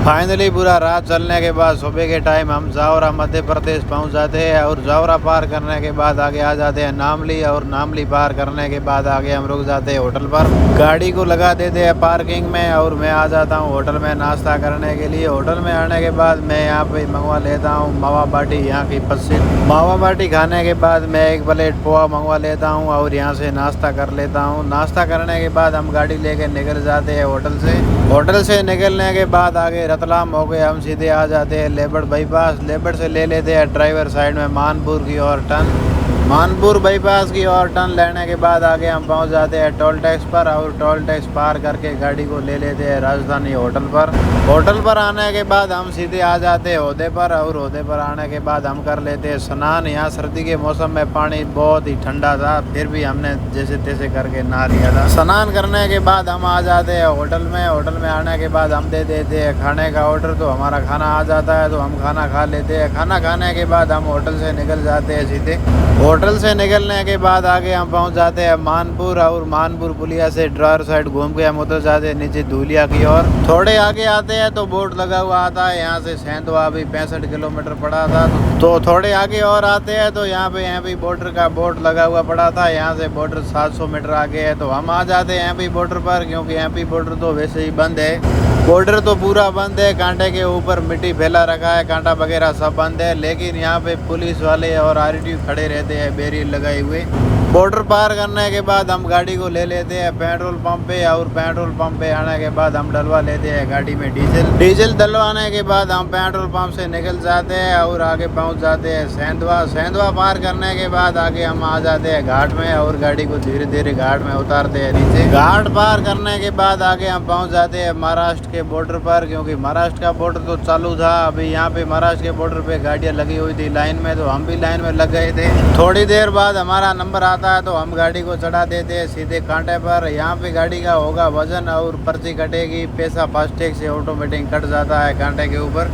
Finally पूरा रात चलने के बाद सुबह के टाइम हम जावरा मध्य प्रदेश पहुंच जाते हैं और जावरा पार करने के बाद आगे आ जाते हैं नामली और नामली पार करने के बाद आगे हम रुक जाते हैं होटल पर। गाड़ी को लगा देते हैं पार्किंग में और मैं आ जाता हूं होटल में नाश्ता करने के लिए। होटल में आने के बाद मैं यहाँ पे मंगवा लेता हूँ मावा बाटी, यहाँ की प्रसिद्ध मावा बाटी। खाने के बाद मैं एक प्लेट पोहा मंगवा लेता हूँ और यहाँ से नाश्ता कर लेता हूँ। नाश्ता करने के बाद हम गाड़ी लेके निकल जाते हैं होटल से। होटल से निकलने के बाद आगे रतलाम हो गए हम सीधे आ जाते हैं लेबड़ बाईपास। लेबड़ से ले लेते हैं ड्राइवर साइड में मानपुर की ओर टर्न। मानपुर बाईपास की ओर टर्न लेने के बाद आगे हम पहुंच जाते हैं टोल टैक्स पर और टोल टैक्स पार करके गाड़ी को ले लेते हैं राजधानी होटल पर। होटल पर आने के बाद हम सीधे आ जाते हैं ओहदे पर और ओहदे पर आने के बाद हम कर लेते हैं स्नान। यहाँ सर्दी के मौसम में पानी बहुत ही ठंडा था, फिर भी हमने जैसे तैसे करके नहा लिया था। स्नान करने के बाद हम आ जाते हैं होटल में। होटल में आने के बाद हम दे देते हैं खाने का ऑर्डर, तो हमारा खाना आ जाता है तो हम खाना खा लेते हैं। खाना खाने के बाद हम होटल से निकल जाते हैं सीधे। होटल से निकलने के बाद आगे हम पहुंच जाते हैं मानपुर और मानपुर पुलिया से ड्राइवर साइड घूम के हम उतर जाते हैं नीचे धूलिया की ओर। थोड़े आगे आते हैं तो बोर्ड लगा हुआ आता है, यहाँ से सेंधवा भी 65 किलोमीटर पड़ा था। तो थोड़े आगे और आते हैं तो यहाँ पे बॉर्डर का बोर्ड लगा हुआ पड़ा था, यहाँ से बॉर्डर 700 मीटर आगे है। तो हम आ जाते हैं एमपी बॉर्डर पर, क्योंकि एमपी बॉर्डर तो वैसे ही बंद है। बॉर्डर तो पूरा बंद है, कांटे के ऊपर मिट्टी फैला रखा है, कांटा वगैरह सब बंद है, लेकिन यहाँ पे पुलिस वाले और आरटीओ खड़े रहते हैं बैरियर लगाए हुए। बॉर्डर पार करने के बाद हम गाड़ी को ले लेते हैं पेट्रोल पंप पे और पेट्रोल पंप पे आने के बाद हम डलवा लेते हैं गाड़ी में डीजल। डीजल डलवाने के बाद हम पेट्रोल पंप से निकल जाते हैं और आगे पहुंच जाते हैं सेंधवा। सेंधवा पार करने के बाद आगे हम आ जाते हैं घाट में और गाड़ी को धीरे धीरे घाट में उतारते हैं नीचे। घाट पार करने के बाद आगे हम पहुँच जाते हैं महाराष्ट्र के बॉर्डर पर, क्योंकि महाराष्ट्र का बॉर्डर तो चालू था। अभी यहाँ पे महाराष्ट्र के बॉर्डर पे गाड़ियाँ लगी हुई थी लाइन में, तो हम भी लाइन में लग गए थे। थोड़ी देर बाद हमारा नंबर आता है तो हम गाड़ी को चढ़ा देते हैं सीधे कांटे पर। यहाँ पे गाड़ी का होगा वजन और पर्ची कटेगी, पैसा फास्टैग से ऑटोमेटिक कट जाता है कांटे के ऊपर।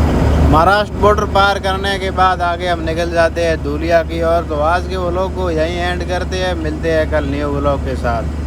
महाराष्ट्र बॉर्डर पार करने के बाद आगे हम निकल जाते हैं धूलिया की ओर। तो आज के व्लॉग को यहीं एंड करते हैं, मिलते हैं कल न्यू व्लॉग के साथ।